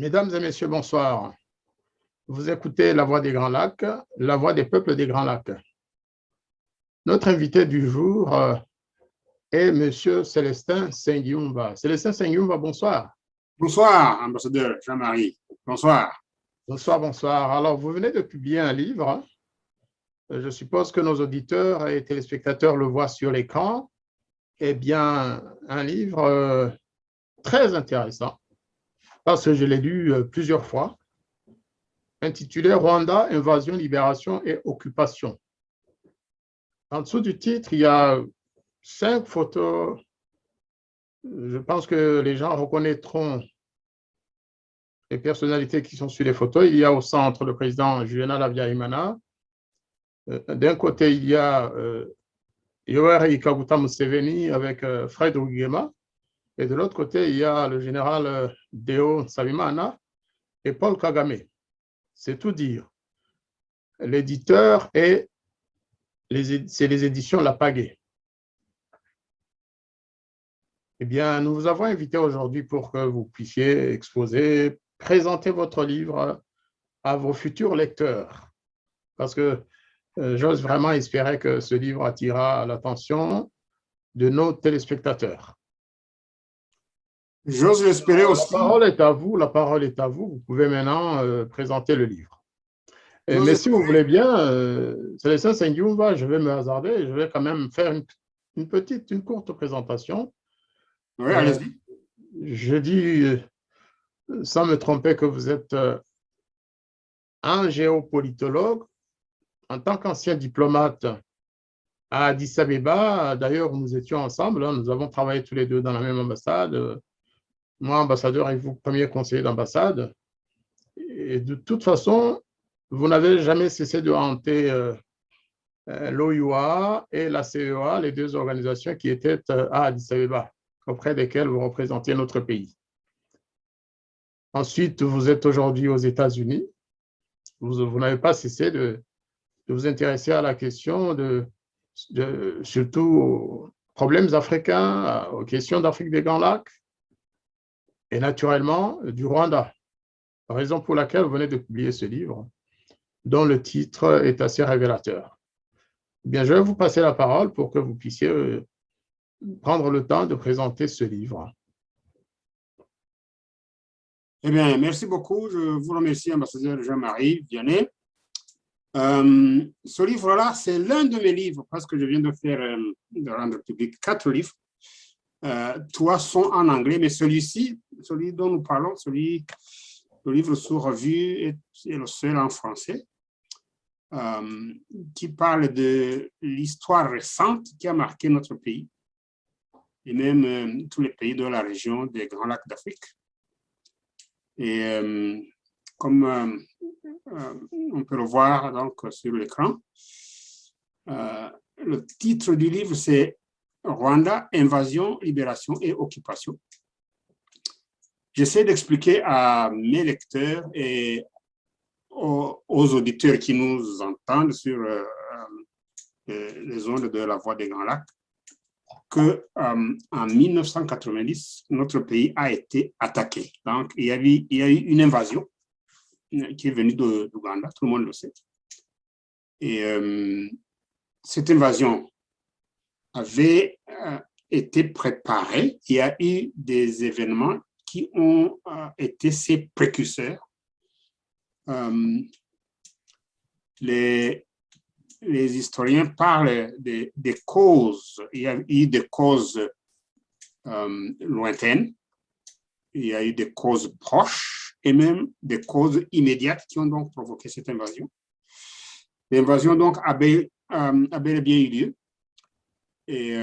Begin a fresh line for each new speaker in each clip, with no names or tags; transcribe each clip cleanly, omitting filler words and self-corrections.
Mesdames et messieurs, bonsoir. Vous écoutez La Voix des Grands Lacs, la voix des peuples des Grands Lacs. Notre invité du jour est M. Célestin Sengiumba. Célestin Sengiumba, bonsoir.
Bonsoir, ambassadeur Jean-Marie. Bonsoir.
Bonsoir, bonsoir. Alors, vous venez de publier un livre. Je suppose que nos auditeurs et téléspectateurs le voient sur l'écran. Eh bien, un livre très intéressant, parce que je l'ai lu plusieurs fois, intitulé Rwanda, invasion, libération et occupation. En dessous du titre, il y a 5 photos. Je pense que les gens reconnaîtront les personnalités qui sont sur les photos. Il y a au centre le président Juvenal Habyarimana. D'un côté, il y a Yoweri Kaguta Museveni avec Fred Rugema. Et de l'autre côté, il y a le général Deo Nsabimana et Paul Kagame. C'est tout dire. L'éditeur c'est les éditions La Pagaie. Eh bien, nous vous avons invité aujourd'hui pour que vous puissiez exposer, présenter votre livre à vos futurs lecteurs. Parce que j'ose vraiment espérer que ce livre attirera l'attention de nos téléspectateurs.
J'ose l'espérer aussi.
La parole est à vous, la parole est à vous. Vous pouvez maintenant présenter le livre. Mais si vous voulez bien, Célestin Sengiumba, je vais me hasarder, je vais quand même faire une courte présentation.
Oui, allez-y.
Je dis, sans me tromper, que vous êtes un géopolitologue. En tant qu'ancien diplomate à Addis Abeba, d'ailleurs, nous étions ensemble, nous avons travaillé tous les deux dans la même ambassade. Moi, ambassadeur, et vous, premier conseiller d'ambassade. Et de toute façon, vous n'avez jamais cessé de hanter l'OUA et la CEA, les deux organisations qui étaient à Addis Abeba, auprès desquelles vous représentiez notre pays. Ensuite, vous êtes aujourd'hui aux États-Unis. Vous n'avez pas cessé de vous intéresser à la question surtout aux problèmes africains, aux questions d'Afrique des Grands Lacs et naturellement du Rwanda. Raison pour laquelle vous venez de publier ce livre, dont le titre est assez révélateur. Bien, je vais vous passer la parole pour que vous puissiez prendre le temps de présenter ce livre.
Eh bien, merci beaucoup. Je vous remercie, ambassadeur Jean-Marie Vianney. Ce livre-là, c'est l'un de mes livres, parce que je viens de rendre public 4 livres. 3 sont en anglais, mais celui-ci, celui dont nous parlons, le livre sous revue est le seul en français, qui parle de l'histoire récente qui a marqué notre pays, et même tous les pays de la région des Grands Lacs d'Afrique. Et comme on peut le voir donc, sur l'écran, le titre du livre, c'est Rwanda, invasion, libération et occupation. J'essaie d'expliquer à mes lecteurs et aux auditeurs qui nous entendent sur les ondes de la Voix des Grands Lacs que en 1990, notre pays a été attaqué. Donc, il y a eu une invasion qui est venue d'Ouganda, tout le monde le sait. Et cette invasion avait été préparée. Il y a eu des événements qui ont été ses précurseurs. Les historiens parlent des causes. Il y a eu des causes lointaines, il y a eu des causes proches et même des causes immédiates qui ont donc provoqué cette invasion. L'invasion donc a bel et bien eu lieu. Et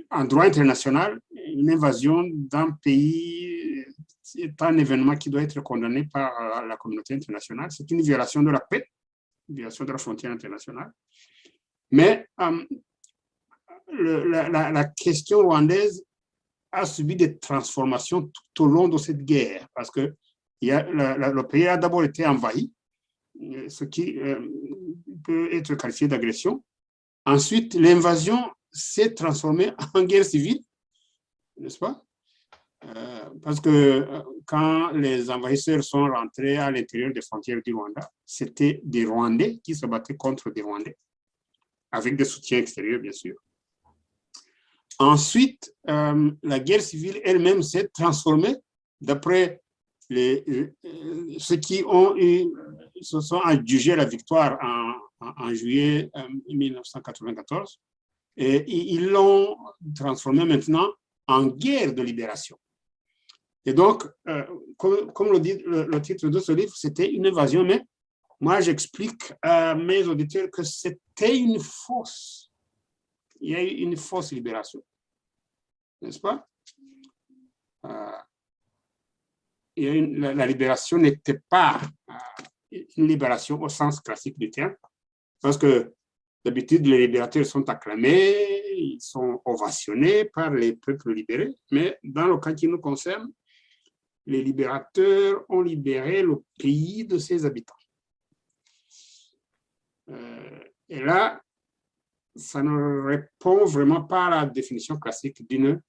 en droit international, une invasion d'un pays est un événement qui doit être condamné par la communauté internationale. C'est une violation de la paix, violation de la frontière internationale. Mais la question rwandaise a subi des transformations tout au long de cette guerre, parce que le pays a d'abord été envahi, ce qui peut être qualifié d'agression. Ensuite, l'invasion s'est transformée en guerre civile, n'est-ce pas? Parce que quand les envahisseurs sont rentrés à l'intérieur des frontières du Rwanda, c'était des Rwandais qui se battaient contre des Rwandais, avec des soutiens extérieurs, bien sûr. Ensuite, la guerre civile elle-même s'est transformée d'après ceux qui se sont adjugés la victoire en juillet 1994, et ils l'ont transformée maintenant en guerre de libération. Et donc, comme le dit le titre de ce livre, c'était une invasion, mais moi j'explique à mes auditeurs que c'était une fausse. Il y a eu une fausse libération, n'est-ce pas? La libération n'était pas une libération au sens classique du terme, parce que d'habitude, les libérateurs sont acclamés, ils sont ovationnés par les peuples libérés, mais dans le cas qui nous concerne, les libérateurs ont libéré le pays de ses habitants. Et là, ça ne répond vraiment pas à la définition classique d'une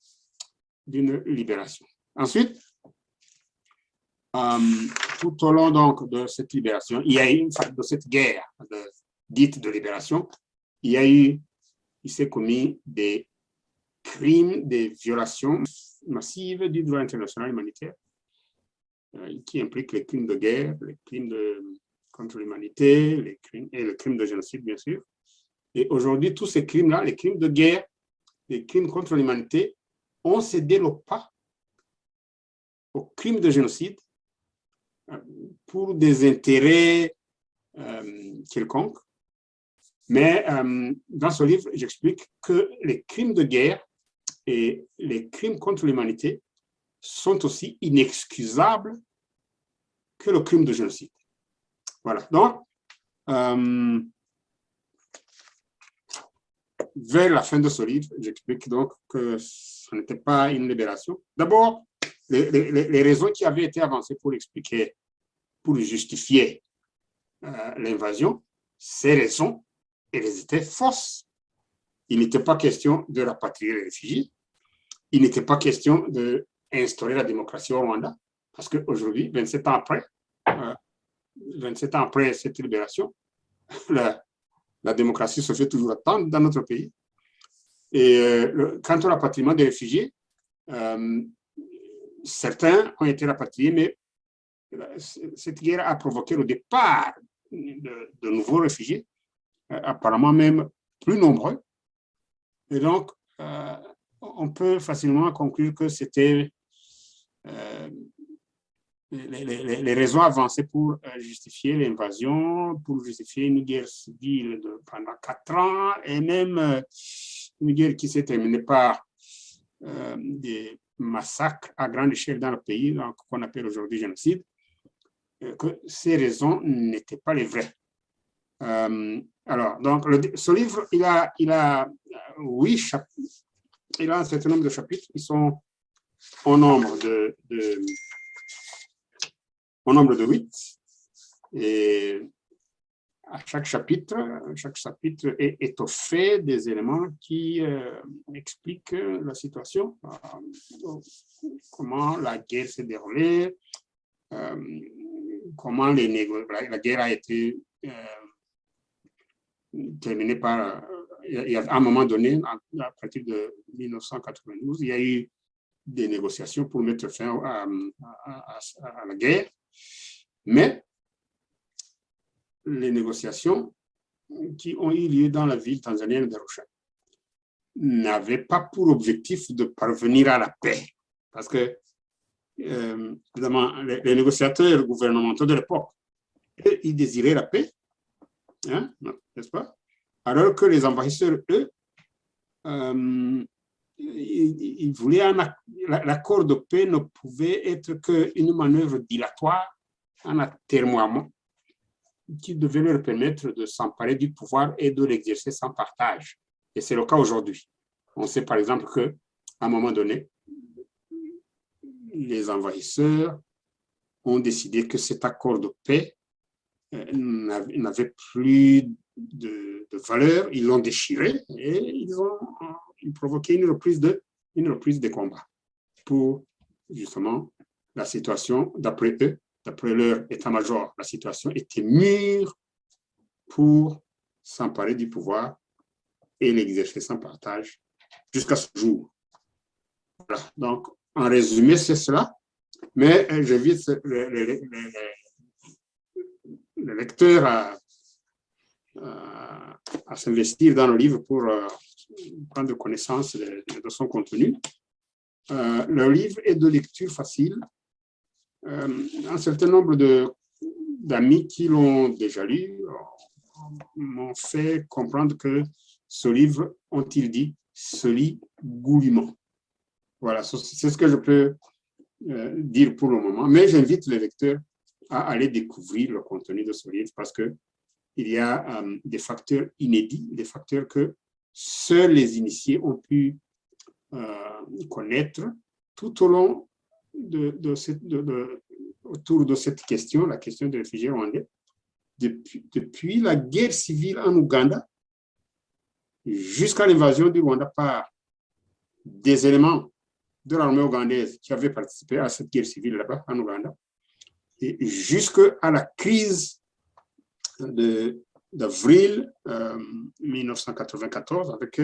libération. Ensuite, tout au long donc, de cette libération, il y a eu de cette guerre dite de libération, il s'est commis des crimes, des violations massives du droit international humanitaire, qui impliquent les crimes de guerre, les crimes contre l'humanité, et le crime de génocide, bien sûr. Et aujourd'hui, tous ces crimes-là, les crimes de guerre, les crimes contre l'humanité, ont cédé le pas aux crimes de génocide pour des intérêts quelconques. Mais dans ce livre, j'explique que les crimes de guerre et les crimes contre l'humanité sont aussi inexcusables que le crime de génocide. Voilà. Donc, vers la fin de ce livre, j'explique donc que ce n'était pas une libération. D'abord, les raisons qui avaient été avancées pour expliquer, pour justifier l'invasion, ces raisons, elles étaient fausses. Il n'était pas question de rapatrier les réfugiés. Il n'était pas question d'instaurer la démocratie au Rwanda, parce qu'aujourd'hui, 27 ans après cette libération, la démocratie se fait toujours attendre dans notre pays. Et quant au rapatriement des réfugiés, certains ont été rapatriés, mais cette guerre a provoqué le départ de nouveaux réfugiés, apparemment même plus nombreux. Et donc, on peut facilement conclure que c'était les raisons avancées pour justifier l'invasion, pour justifier une guerre civile pendant 4 ans, et même une guerre qui s'est terminée par des massacres à grande échelle dans le pays, qu'on appelle aujourd'hui génocide, que ces raisons n'étaient pas les vraies. Alors, donc, ce livre, il a 8 chapitres. Il a un certain nombre de chapitres qui sont au nombre de 8. Et à chaque chapitre est étoffé des éléments qui expliquent la situation, comment la guerre s'est déroulée, comment la guerre a été terminée par... à un moment donné, à partir de 1992, il y a eu des négociations pour mettre fin à la guerre. Mais les négociations qui ont eu lieu dans la ville tanzanienne d'Arusha n'avaient pas pour objectif de parvenir à la paix. Parce que, évidemment, les négociateurs gouvernementaux de l'époque, ils désiraient la paix, hein, n'est-ce pas? Alors que les envahisseurs, eux, ils voulaient l'accord de paix ne pouvait être qu'une manœuvre dilatoire, un atermoiement qui devait leur permettre de s'emparer du pouvoir et de l'exercer sans partage. Et c'est le cas aujourd'hui. On sait par exemple qu'à un moment donné, les envahisseurs ont décidé que cet accord de paix n'avait plus de valeur, ils l'ont déchiré et ils ont provoqué une reprise des combats pour justement la situation, d'après eux, d'après leur état-major, la situation était mûre pour s'emparer du pouvoir et l'exercer sans partage jusqu'à ce jour. Voilà. Donc, en résumé, c'est cela. Mais j'invite le lecteur à s'investir dans le livre pour prendre connaissance de son contenu. Le livre est de lecture facile. Un certain nombre d'amis qui l'ont déjà lu m'ont fait comprendre que ce livre, ont-ils dit, se lit goulûment. Voilà, c'est ce que je peux dire pour le moment. Mais j'invite les lecteurs à aller découvrir le contenu de ce livre parce qu'il y a des facteurs inédits, des facteurs que seuls les initiés ont pu connaître tout au long autour de cette question, la question des réfugiés rwandais, depuis la guerre civile en Ouganda jusqu'à l'invasion du Rwanda par des éléments de l'armée ougandaise qui avaient participé à cette guerre civile là-bas en Ouganda, et jusqu'à la crise d'avril 1994 avec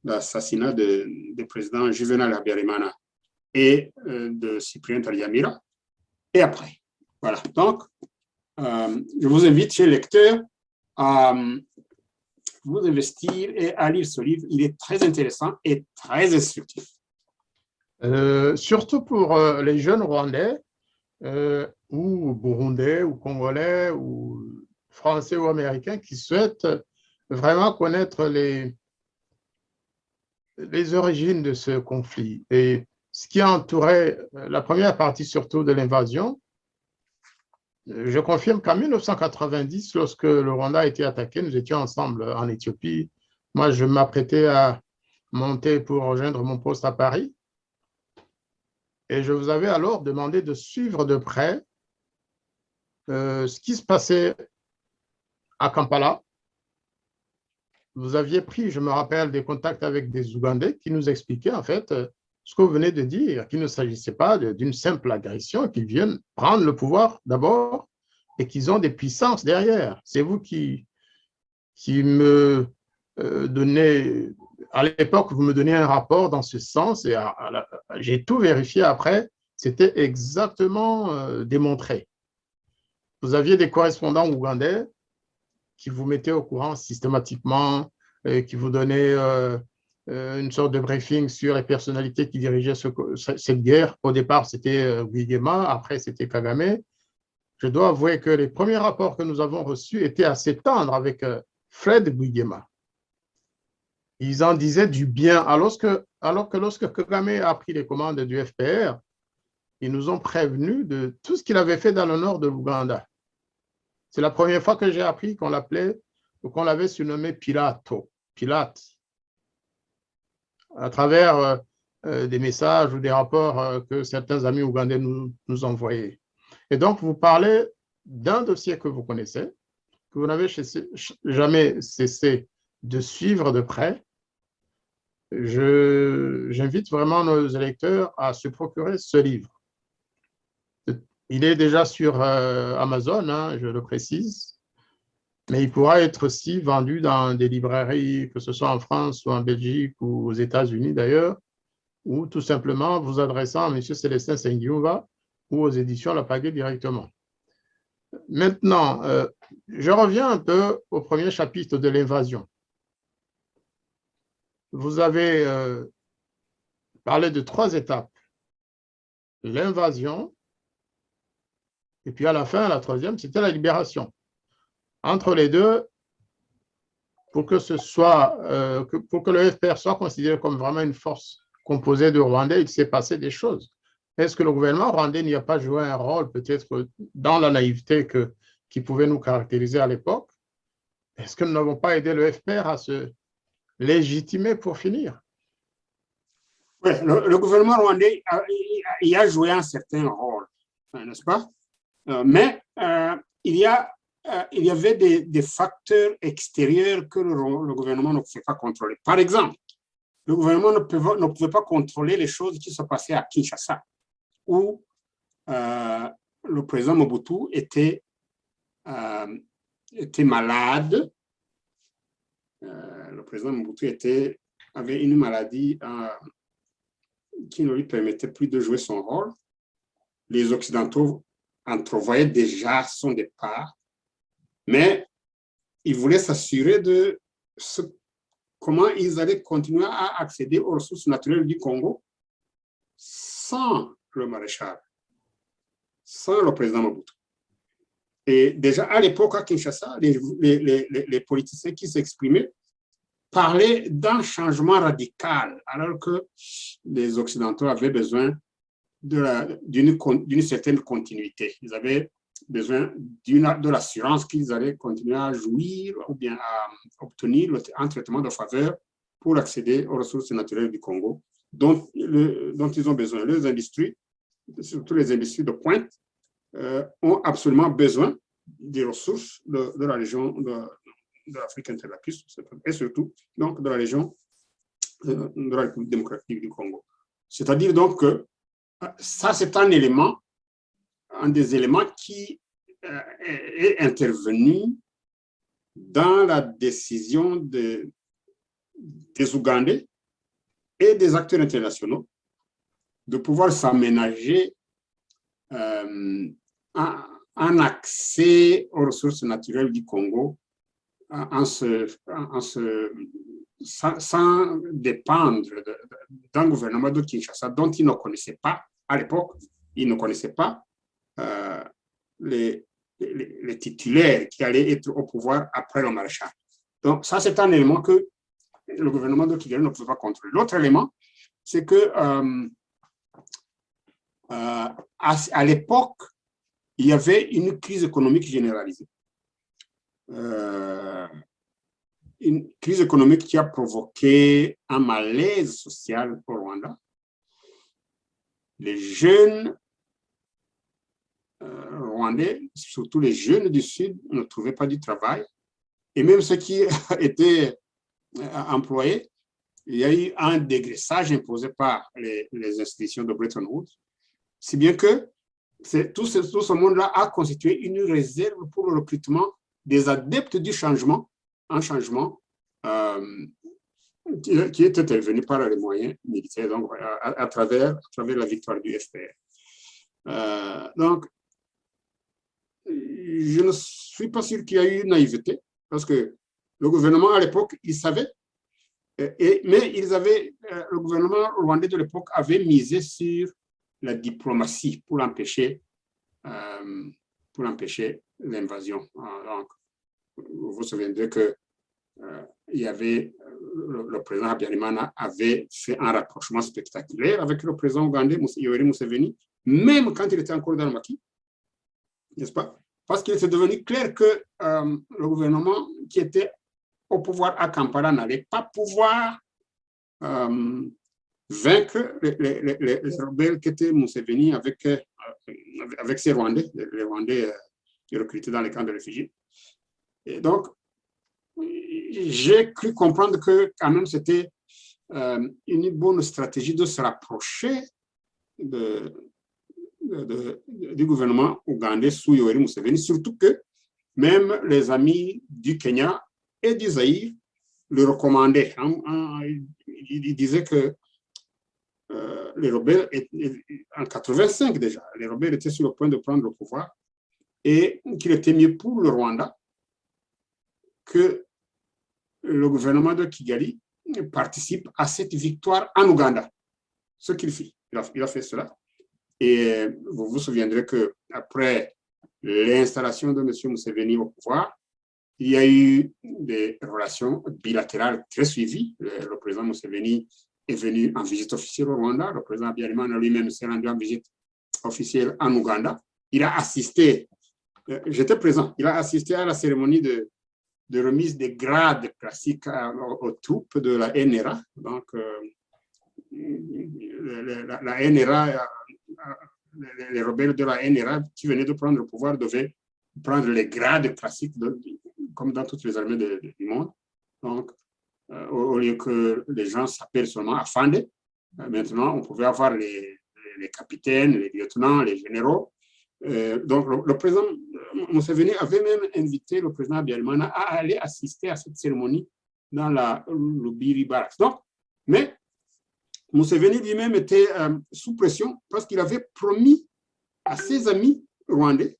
l'assassinat du président Juvenal Habyarimana et de Cyprien Taryamira, et après. Voilà. Donc, je vous invite, chers lecteurs, à vous investir et à lire ce livre. Il est très intéressant et très instructif.
Surtout pour les jeunes Rwandais, ou Burundais, ou Congolais, ou Français ou Américains qui souhaitent vraiment connaître les origines de ce conflit et ce qui a entouré la première partie surtout de l'invasion. Je confirme qu'en 1990, lorsque le Rwanda a été attaqué, nous étions ensemble en Éthiopie. Moi, je m'apprêtais à monter pour rejoindre mon poste à Paris. Et je vous avais alors demandé de suivre de près ce qui se passait à Kampala. Vous aviez pris, je me rappelle, des contacts avec des Ougandais qui nous expliquaient en fait ce que vous venez de dire, qu'il ne s'agissait pas d'une simple agression, qu'ils viennent prendre le pouvoir d'abord et qu'ils ont des puissances derrière. C'est vous qui me donnez, à l'époque, vous me donnez un rapport dans ce sens et j'ai tout vérifié après, c'était exactement démontré. Vous aviez des correspondants ougandais qui vous mettaient au courant systématiquement, qui vous donnaient une sorte de briefing sur les personnalités qui dirigeaient cette guerre. Au départ, c'était Rwigema, après c'était Kagame. Je dois avouer que les premiers rapports que nous avons reçus étaient assez tendres avec Fred Rwigema. Ils en disaient du bien, alors que lorsque Kagame a pris les commandes du FPR, ils nous ont prévenus de tout ce qu'il avait fait dans le nord de l'Ouganda. C'est la première fois que j'ai appris qu'on l'appelait ou qu'on l'avait surnommé Pilate, à travers des messages ou des rapports que certains amis ougandais nous envoyaient. Et donc, vous parlez d'un dossier que vous connaissez, que vous n'avez jamais cessé de suivre de près. J'invite vraiment nos électeurs à se procurer ce livre. Il est déjà sur Amazon, hein, je le précise, mais il pourra être aussi vendu dans des librairies, que ce soit en France ou en Belgique ou aux États-Unis d'ailleurs, ou tout simplement vous adressant à M. Célestin Sengiumva ou aux éditions La Pagaie directement. Maintenant, je reviens un peu au premier chapitre de l'invasion. Vous avez parlé de 3 étapes. L'invasion, et puis à la fin, la troisième, c'était la libération. Entre les deux, pour que le FPR soit considéré comme vraiment une force composée de Rwandais, il s'est passé des choses. Est-ce que le gouvernement rwandais n'y a pas joué un rôle, peut-être dans la naïveté qui pouvait nous caractériser à l'époque? Est-ce que nous n'avons pas aidé le FPR à se légitimer pour finir?
Oui, le gouvernement rwandais a joué un certain rôle, n'est-ce pas? Mais il y avait des facteurs extérieurs que le gouvernement ne pouvait pas contrôler. Par exemple, le gouvernement ne pouvait pas contrôler les choses qui se passaient à Kinshasa, où le président Mobutu était malade. Le président Mobutu avait une maladie qui ne lui permettait plus de jouer son rôle. Les Occidentaux entrevoyaient déjà son départ, mais ils voulaient s'assurer de comment ils allaient continuer à accéder aux ressources naturelles du Congo sans le maréchal, sans le président Mobutu. Et déjà à l'époque à Kinshasa, les politiciens qui s'exprimaient parlaient d'un changement radical, alors que les Occidentaux avaient besoin d'une certaine continuité. Ils avaient besoin de l'assurance qu'ils allaient continuer à jouir ou bien à obtenir un traitement de faveur pour accéder aux ressources naturelles du Congo, dont ils ont besoin. Les industries, surtout les industries de pointe, ont absolument besoin des ressources de la région de l'Afrique interlacus, et surtout donc, de la région de la République démocratique du Congo. C'est-à-dire donc que ça, c'est un des éléments qui est intervenu dans la décision des Ougandais et des acteurs internationaux de pouvoir s'aménager un accès aux ressources naturelles du Congo sans dépendre d'un gouvernement de Kinshasa dont ils ne connaissaient pas, à l'époque, ils ne connaissaient pas les titulaires qui allaient être au pouvoir après le maréchal. Donc, ça, c'est un élément que le gouvernement de Kigali ne pouvait pas contrôler. L'autre élément, c'est que à l'époque, il y avait une crise économique généralisée. Une crise économique qui a provoqué un malaise social au Rwanda. Les jeunes rwandais, surtout les jeunes du Sud, ne trouvaient pas du travail. Et même ceux qui étaient employés, il y a eu un dégraissage imposé par les institutions de Bretton Woods, si bien que tout ce monde-là a constitué une réserve pour le recrutement des adeptes du changement, un changement qui est intervenu par les moyens militaires, donc à travers la victoire du FPR. Donc, je ne suis pas sûr qu'il y a eu une naïveté, parce que le gouvernement à l'époque, il savait, mais le gouvernement rwandais de l'époque avait misé sur la diplomatie pour empêcher l'invasion. Donc, vous vous souviendrez que il y avait le président Habyarimana avait fait un rapprochement spectaculaire avec le président ougandais Yoweri Museveni, même quand il était encore dans le maquis, n'est-ce pas? Parce qu'il était devenu clair que le gouvernement qui était au pouvoir à Kampala n'allait pas pouvoir vaincre les rebelles qui étaient Museveni avec ces Rwandais, les Rwandais recrutés dans les camps de réfugiés. Et donc, j'ai cru comprendre que quand même c'était une bonne stratégie de se rapprocher du gouvernement ougandais sous Yoweri Museveni, surtout que même les amis du Kenya et du Zaïre le recommandaient. Ils disaient que les rebelles, en 85 déjà, les rebelles étaient sur le point de prendre le pouvoir et qu'il était mieux pour le Rwanda que le gouvernement de Kigali participe à cette victoire en Ouganda. Ce qu'il fit, il a fait cela. Et vous vous souviendrez qu'après l'installation de M. Museveni au pouvoir, il y a eu des relations bilatérales très suivies. Le président Museveni est venu en visite officielle au Rwanda. Le président Habyarimana lui-même s'est rendu en visite officielle en Ouganda. Il a assisté, j'étais présent, il a assisté à la cérémonie de remise des grades classiques aux troupes de la NRA. Donc, la NRA, les rebelles de la NRA qui venaient de prendre le pouvoir devaient prendre les grades classiques comme dans toutes les armées du monde. Donc, au lieu que les gens s'appellent seulement Afande, maintenant, on pouvait avoir les les capitaines, les lieutenants, les généraux. Donc, le président Museveni avait même invité le président Habyarimana à aller assister à cette cérémonie dans le Biri Barracks. Donc, mais Museveni lui-même était sous pression parce qu'il avait promis à ses amis rwandais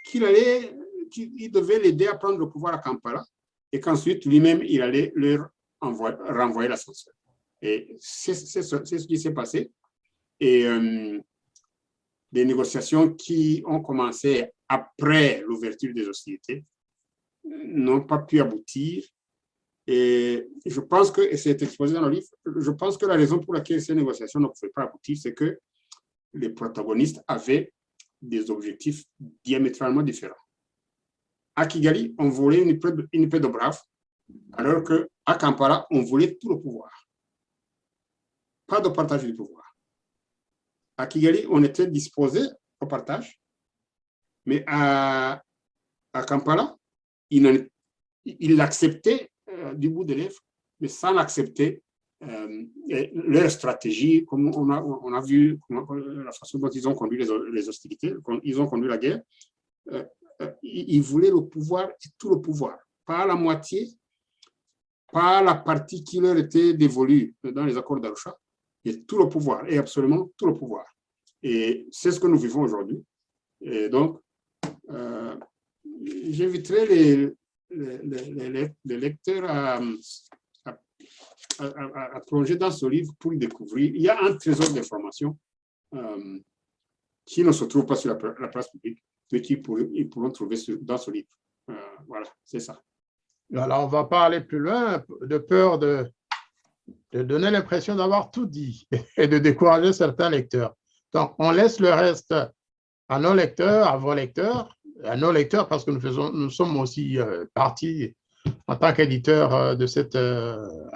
qu'il devait l'aider à prendre le pouvoir à Kampala et qu'ensuite, lui-même, il allait leur renvoyer l'ascenseur. Et c'est ce qui s'est passé. Et des négociations qui ont commencé après l'ouverture des hostilités n'ont pas pu aboutir. Et je pense que, et c'est exposé dans le livre, je pense que la raison pour laquelle ces négociations ne pouvaient pas aboutir, c'est que les protagonistes avaient des objectifs diamétralement différents. À Kigali, on voulait une paix de braves, alors qu'à Kampala, on voulait tout le pouvoir. Pas de partage du pouvoir. À Kigali, on était disposé au partage, mais à Kampala, il l'acceptait du bout des lèvres, mais sans l'accepter leur stratégie, comme on a vu la façon dont ils ont conduit les hostilités, ils ont conduit la guerre. Ils voulaient le pouvoir et tout le pouvoir, pas la moitié, pas la partie qui leur était dévolue dans les accords d'Arusha, et tout le pouvoir, et absolument tout le pouvoir. Et c'est ce que nous vivons aujourd'hui. Et donc, j'inviterai les lecteurs à plonger dans ce livre pour y découvrir. Il y a un trésor d'informations qui ne se trouve pas sur la place publique, mais qu'ils pourront trouver dans ce livre. Voilà, c'est ça.
Alors, on ne va pas aller plus loin de peur de donner l'impression d'avoir tout dit et de décourager certains lecteurs. Donc, on laisse le reste à nos lecteurs, à vos lecteurs, à nos lecteurs, parce que nous sommes aussi partis en tant qu'éditeurs de cette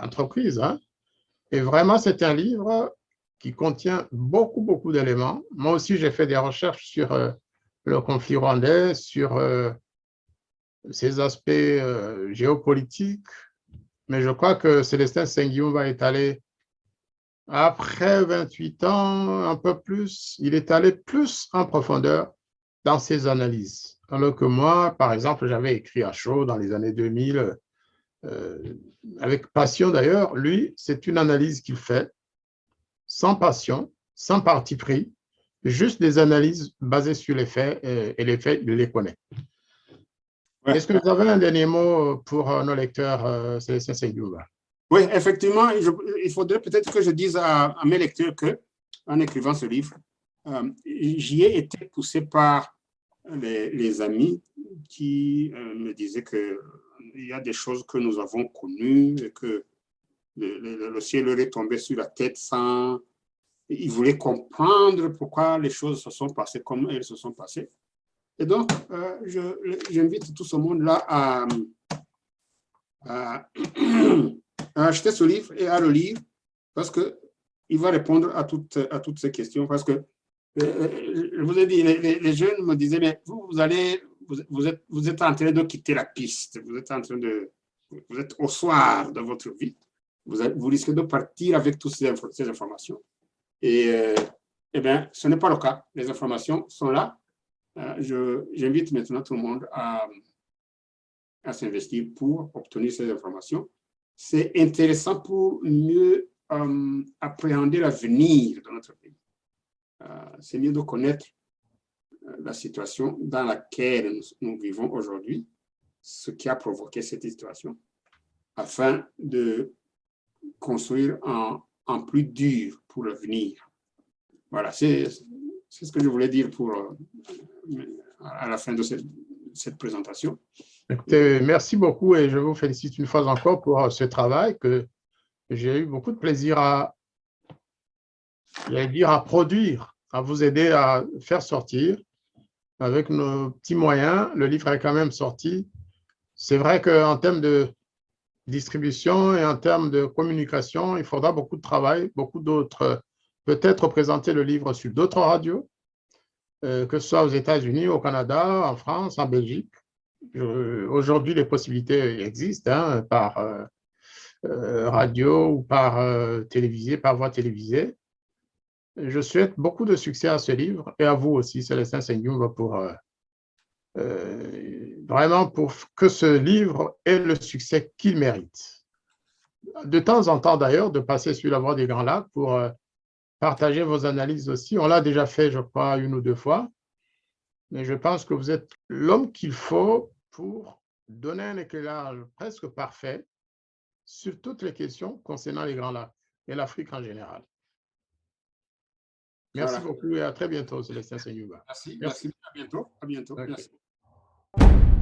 entreprise. Hein. Et vraiment, c'est un livre qui contient beaucoup d'éléments. Moi aussi, j'ai fait des recherches sur le conflit rwandais, sur ses aspects géopolitiques, mais je crois que Célestin Sengiumva est allé, après 28 ans, un peu plus, il est allé plus en profondeur dans ses analyses. Alors que moi, par exemple, j'avais écrit à chaud dans les années 2000, avec passion d'ailleurs. Lui, c'est une analyse qu'il fait sans passion, sans parti pris, juste des analyses basées sur les faits, et les faits, il les connaît. Ouais. Est-ce que vous avez un dernier mot pour nos lecteurs, Célestin Sengiumva?
Oui, effectivement, il faudrait peut-être que je dise à mes lecteurs qu'en écrivant ce livre, j'y ai été poussé par les amis qui me disaient qu'il y a des choses que nous avons connues et que le ciel leur est tombé sur la tête sans... Ils voulaient comprendre pourquoi les choses se sont passées comme elles se sont passées. Et donc, j'invite tout ce monde-là à acheter ce livre et à le lire parce qu'il va répondre à toutes ces questions. Parce que, je vous ai dit, les jeunes me disaient, mais vous êtes en train de quitter la piste, vous êtes au soir de votre vie, vous risquez de partir avec toutes ces informations. Et bien, ce n'est pas le cas. Les informations sont là. J'invite maintenant tout le monde à s'investir pour obtenir ces informations. C'est intéressant pour mieux appréhender l'avenir de notre pays. C'est mieux de connaître la situation dans laquelle nous vivons aujourd'hui, ce qui a provoqué cette situation, afin de construire en plus dur pour l'avenir. Voilà, c'est ce que je voulais dire à la fin de cette présentation.
Écoutez, merci beaucoup et je vous félicite une fois encore pour ce travail que j'ai eu beaucoup de plaisir à produire, à vous aider à faire sortir. Avec nos petits moyens, le livre est quand même sorti. C'est vrai qu'en termes de distribution et en termes de communication, il faudra beaucoup de travail, beaucoup d'autres, peut-être présenter le livre sur d'autres radios, que ce soit aux États-Unis, au Canada, en France, en Belgique. Aujourd'hui, les possibilités existent hein, par radio ou par télévisé, par voie télévisée. Je souhaite beaucoup de succès à ce livre et à vous aussi, Célestin Senghumba, vraiment pour que ce livre ait le succès qu'il mérite. De temps en temps, d'ailleurs, de passer sur la voie des Grands Lacs pour partager vos analyses aussi. On l'a déjà fait, je crois, 1 ou 2 fois, mais je pense que vous êtes l'homme qu'il faut pour donner un éclairage presque parfait sur toutes les questions concernant les Grands Lacs et l'Afrique en général. Merci
Voilà.
beaucoup et à très bientôt, Célestin Senghumba.
Merci,
Merci.
merci. À bientôt. À bientôt.
Okay.
Merci.